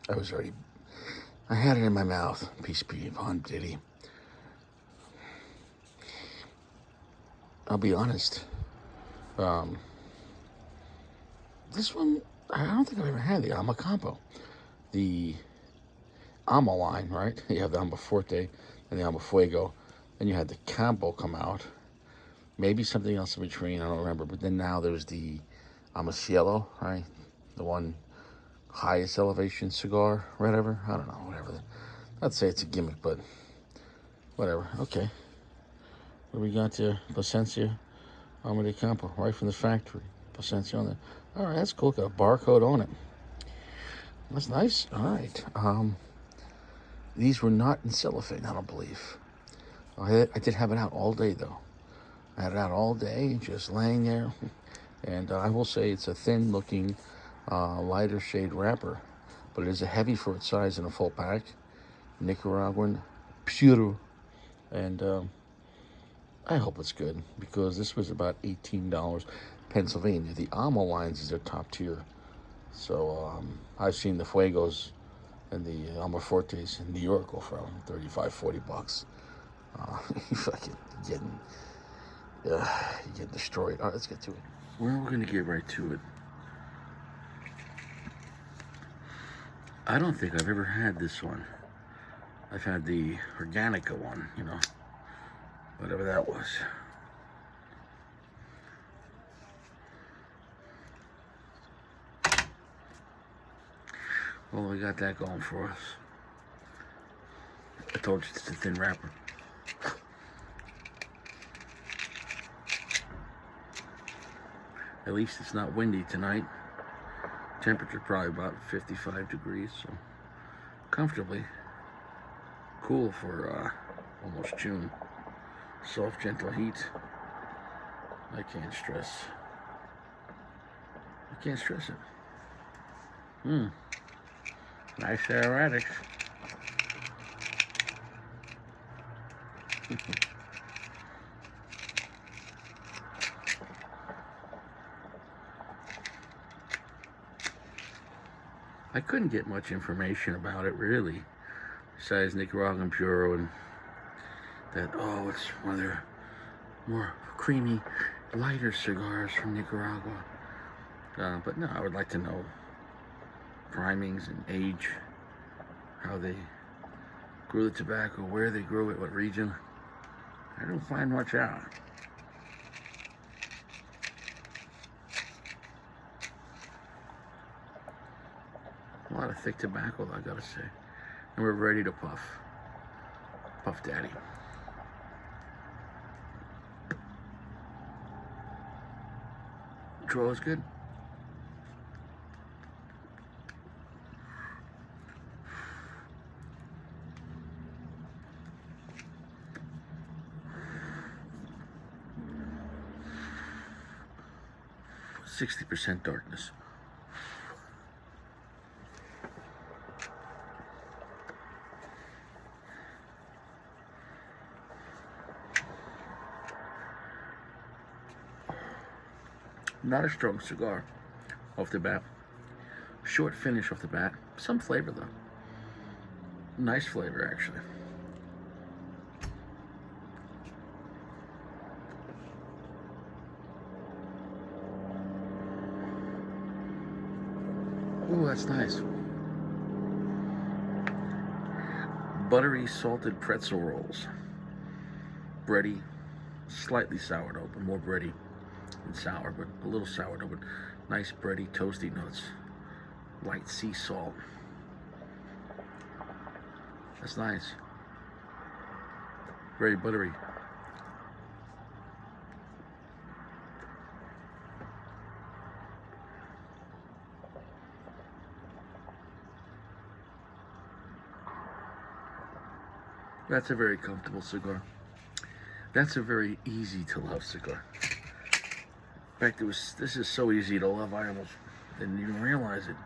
I was already, I had it in my mouth. Peace be upon Diddy. I'll be honest. This one, I don't think I've ever had the Alma Campo. The Alma line, right? You have the Alma Forte and the Alma Fuego. Then you had the Campo come out. Maybe something else in between, I don't remember. But then now there's the Alma Cielo, right? The one highest elevation cigar, whatever. I don't know, whatever. I'd say it's a gimmick, but whatever. Okay. What we got here? Plasencia, Alma de Campo, right from the factory. Plasencia on there. All right, that's cool. Got a barcode on it. That's nice. All right. These were not in cellophane, I don't believe. I did have it out all day, though. I had it out all day, just laying there. And I will say it's a thin-looking, lighter shade wrapper. But it is a heavy for its size in a full pack. Nicaraguan Puro. And I hope it's good, because this was about $18. Pennsylvania. The Alma lines is their top tier. So I've seen the Fuegos and the Alma Fortes in New York go for $35-40. You fucking getting destroyed. All right, let's get to it. We're going to get right to it. I don't think I've ever had this one. I've had the Organica one, you know, whatever that was. Well, we got that going for us. I told you it's a thin wrapper. At least it's not windy tonight. Temperature probably about 55 degrees, so comfortably cool for almost June. Soft, gentle heat. I can't stress it. Nice aromatics. I couldn't get much information about it, really, besides Nicaraguan Puro and that, it's one of their more creamy, lighter cigars from Nicaragua. But no, I would like to know primings and age, how they grew the tobacco, where they grew it, what region. I don't find much out. A lot of thick tobacco, I gotta say. And we're ready to puff. Puff Daddy. Draw is good. %60 darkness. Not a strong cigar off the bat. Short finish off the bat. Some flavor though. Nice flavor actually. Ooh, that's nice. Buttery salted pretzel rolls. Bready, slightly soured open, more bready than sour, but a little soured open. Nice bready, toasty notes. Light sea salt. That's nice. Very buttery. That's a very comfortable cigar. That's a very easy to love cigar. In fact, this is so easy to love, I almost didn't even realize it.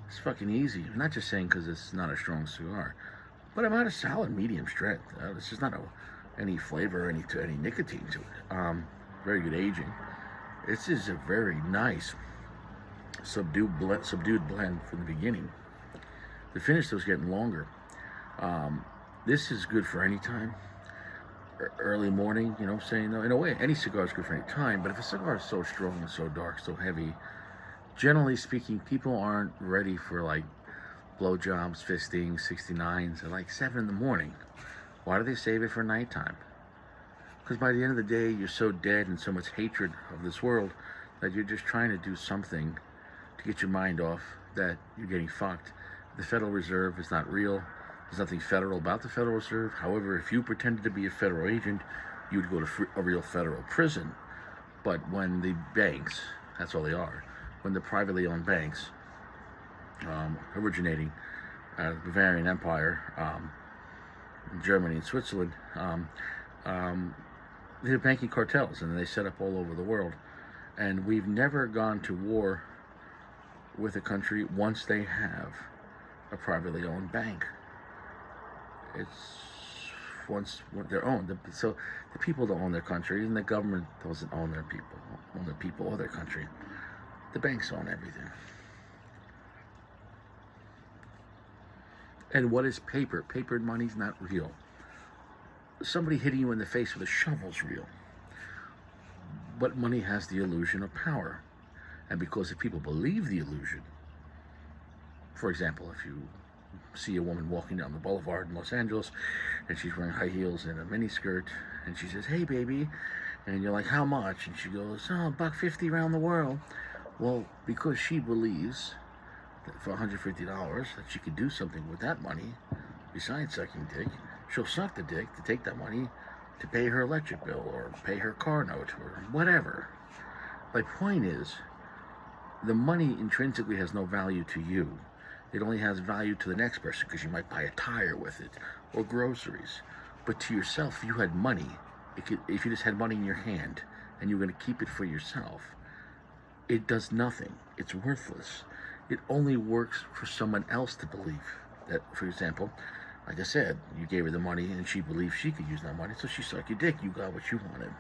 It's fucking easy. I'm not just saying because it's not a strong cigar, but about a solid medium strength. This is not any flavor, any nicotine to it. Very good aging. This is a very nice subdued blend from the beginning. The finish was getting longer. Um, this is good for any time. Early morning, you know what I'm saying? In a way, any cigar is good for any time, but if a cigar is so strong and so dark, so heavy, generally speaking, people aren't ready for like blowjobs, fisting, 69s at like 7 in the morning. Why do they save it for nighttime? Because by the end of the day, you're so dead and so much hatred of this world that you're just trying to do something to get your mind off that you're getting fucked. The Federal Reserve is not real. There's nothing federal about the Federal Reserve. However, if you pretended to be a federal agent, you would go to a real federal prison. But when the banks, that's all they are, when the privately owned banks, originating out of the Bavarian Empire, Germany and Switzerland, they're banking cartels, and they set up all over the world. And we've never gone to war with a country once they have a privately owned bank. It's once they're owned. So the people don't own their country, and the government doesn't own their people or their country. The banks own everything. And what is paper? Paper money's not real. Somebody hitting you in the face with a shovel's real. But money has the illusion of power. And because if people believe the illusion, for example, if you see a woman walking down the boulevard in Los Angeles and she's wearing high heels and a mini skirt and she says, "Hey baby," and you're like, "How much?" And she goes, "Oh, $150 around the world." Well, because she believes that for $150 that she could do something with that money besides sucking dick, she'll suck the dick to take that money to pay her electric bill or pay her car note or whatever. My point is, the money intrinsically has no value to you. It only has value to the next person because you might buy a tire with it or groceries. But to yourself, if you had money, if you just had money in your hand and you were going to keep it for yourself, it does nothing. It's worthless. It only works for someone else to believe that, for example, like I said, you gave her the money and she believed she could use that money, so she sucked your dick. You got what you wanted.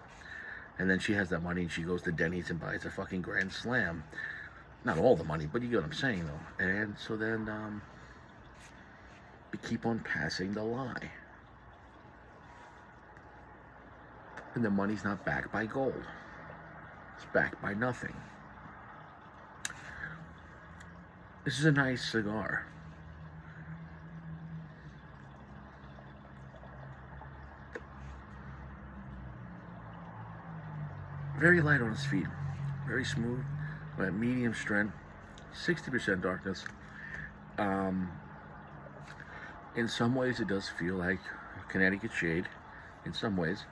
And then she has that money and she goes to Denny's and buys a fucking Grand Slam. Not all the money, but you get what I'm saying, though. And so then we keep on passing the lie. And the money's not backed by gold. It's backed by nothing. This is a nice cigar. Very light on its feet. Very smooth. Medium strength, 60% darkness. In some ways, it does feel like Connecticut shade, in some ways,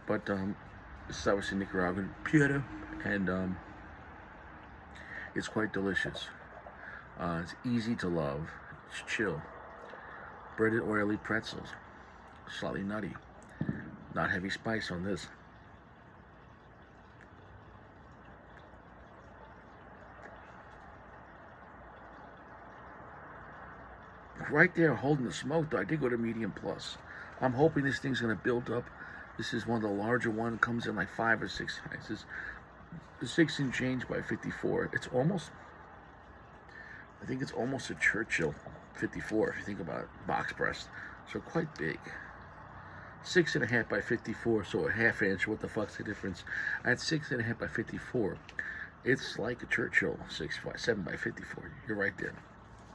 but this is obviously Nicaraguan Piedra, and it's quite delicious. It's easy to love. It's chill. Breaded oily pretzels, slightly nutty. Not heavy spice on this. Right there holding the smoke, though, I did go to medium plus. I'm hoping this thing's going to build up. This is one of the larger ones. Comes in like 5 or 6 sizes. The 16 change by 54. It's almost, I think it's almost a Churchill 54 if you think about it, box press. So quite big. 6.5 by 54, so a half inch. What the fuck's the difference? At 6.5 by 54, it's like a Churchill 7 by 54. You're right there,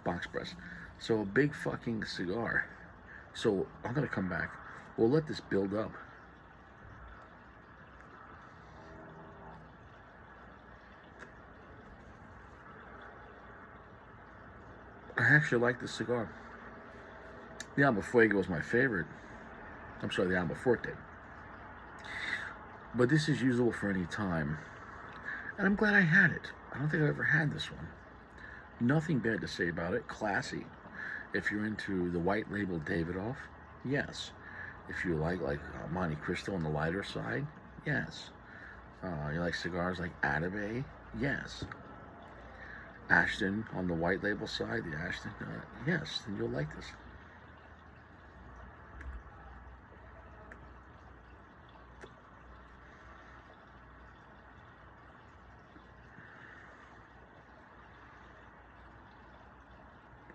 box press. So a big fucking cigar. So I'm gonna come back. We'll let this build up. I actually like this cigar. The Alma Fuego was my favorite. I'm sorry, the Alma Forte. But this is usable for any time. And I'm glad I had it. I don't think I've ever had this one. Nothing bad to say about it. Classy. If you're into the white label Davidoff, yes. If you like Monte Cristo on the lighter side, yes. You like cigars like Atabey, yes. Ashton on the white label side, the Ashton, yes, then you'll like this.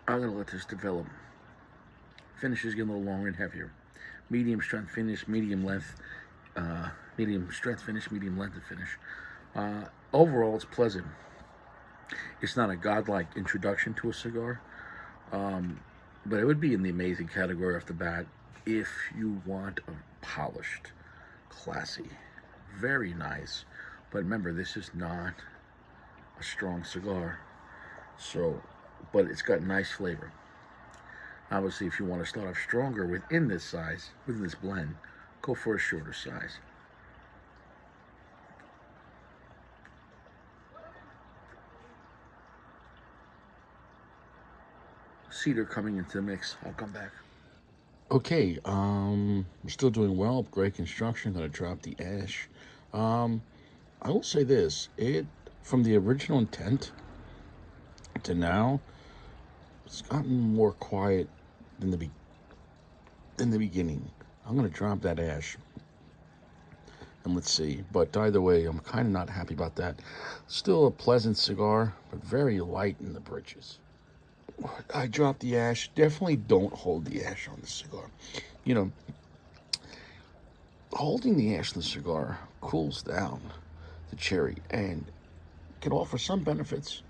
I'm going to let this develop. Finishes get a little longer and heavier. Medium strength finish, medium length, medium strength finish, medium length finish. Overall, it's pleasant. It's not a godlike introduction to a cigar, but it would be in the amazing category off the bat if you want a polished, classy, very nice. But remember, this is not a strong cigar, so, but it's got nice flavor. Obviously, if you want to start off stronger within this size, within this blend, go for a shorter size. Cedar coming into the mix. I'll come back. Okay, we're still doing well. Great construction. Gonna drop the ash. I will say this: it from the original intent to now, it's gotten more quiet than the beginning. I'm gonna drop that ash, and let's see. But either way, I'm kind of not happy about that. Still a pleasant cigar, but very light in the bridges. I dropped the ash. Definitely don't hold the ash on the cigar. You know, holding the ash in the cigar cools down the cherry and can offer some benefits.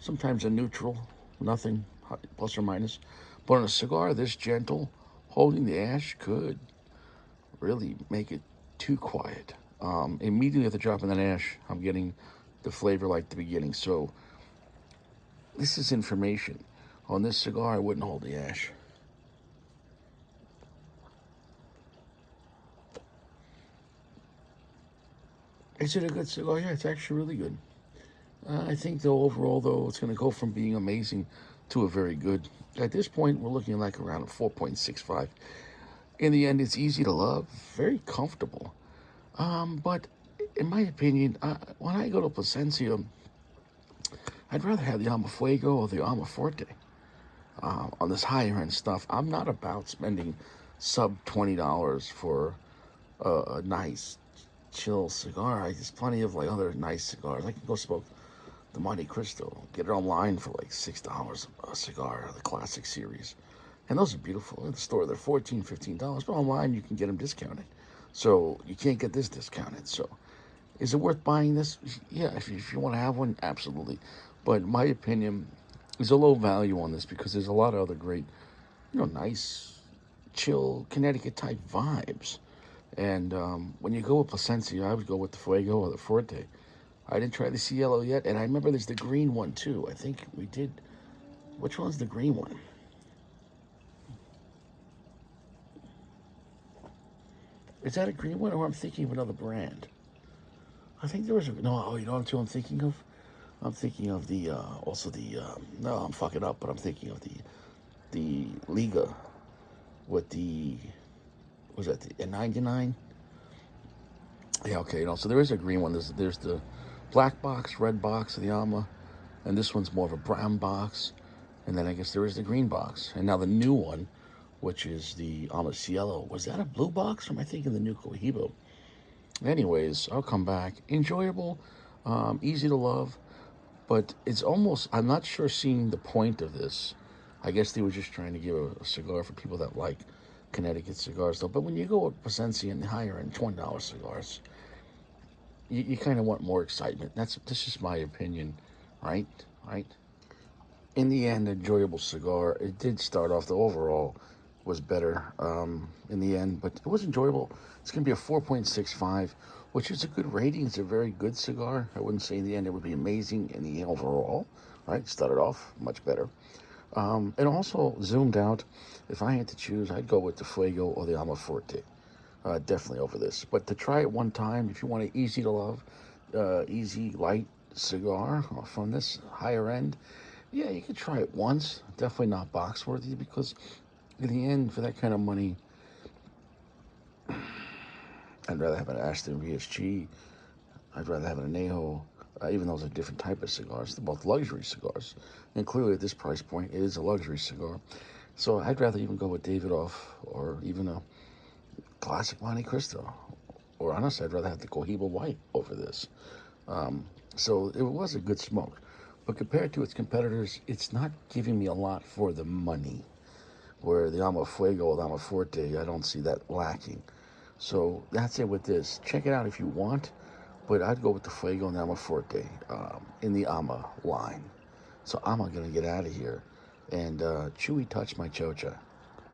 Sometimes a neutral, nothing, plus or minus. But on a cigar this gentle, holding the ash could really make it too quiet. Immediately after dropping that ash, I'm getting the flavor like the beginning. So this is information. On this cigar, I wouldn't hold the ash. Is it a good cigar? Yeah, it's actually really good. I think, though, overall, though, it's going to go from being amazing to a very good. At this point, we're looking like around a 4.65. In the end, it's easy to love, very comfortable. But in my opinion, when I go to Plasencia, I'd rather have the Alma Fuego or the Alma Forte. On this higher end stuff, I'm not about spending sub $20 for a nice chill cigar. There's plenty of like other nice cigars. I can go smoke the Monte Cristo, get it online for like $6 a cigar, the classic series. And those are beautiful. In the store, they're $14, $15, but online you can get them discounted. So you can't get this discounted. So is it worth buying this? Yeah, if you want to have one, absolutely. But in my opinion, there's a low value on this because there's a lot of other great, nice, chill, Connecticut type vibes. And when you go with Plasencia, I would go with the Fuego or the Forte. I didn't try the Cielo yet, and I remember there's the green one too. I think we did. Which one's the green one? Is that a green one, or I'm thinking of another brand? I think there was a no. Oh, you know what I'm thinking of? I'm thinking of the also the no, I'm fucking up, but I'm thinking of the Liga with the was that the N99? Yeah, okay. So there is a green one. There's the black box, red box of the Alma, and this one's more of a brown box, and then I guess there is the green box, and now the new one, which is the Alma Cielo. Was that a blue box, or am I thinking the new Cohibo? Anyways, I'll come back. Enjoyable, easy to love. But it's almost, I'm not sure seeing the point of this. I guess they were just trying to give a cigar for people that like Connecticut cigars, though. But when you go with Plasencia and the higher end $20 cigars, you kind of want more excitement. That's just my opinion, right? Right? In the end, enjoyable cigar. It did start off, the overall was better in the end, but it was enjoyable. It's going to be a 4.65, which is a good rating. It's a very good cigar. I wouldn't say in the end it would be amazing in the overall, right? Started off much better. And also zoomed out. If I had to choose, I'd go with the Fuego or the Alma Forte. Definitely over this. But to try it one time, if you want an easy to love, easy, light cigar from this higher end, yeah, you could try it once. Definitely not box worthy because in the end, for that kind of money, I'd rather have an Aston VSG. I'd rather have an Anejo, even though it's a different type of cigars. They're both luxury cigars. And clearly at this price point, it is a luxury cigar. So I'd rather even go with Davidoff or even a classic Monte Cristo. Or honestly, I'd rather have the Cohiba White over this. So it was a good smoke. But compared to its competitors, it's not giving me a lot for the money. Where the Alma Fuego or the Alma Forte, I don't see that lacking. So that's it with this. Check it out if you want, but I'd go with the Fuego and the Alma Forte in the Alma line. So I'm gonna get out of here, and Chewy touched my chocha.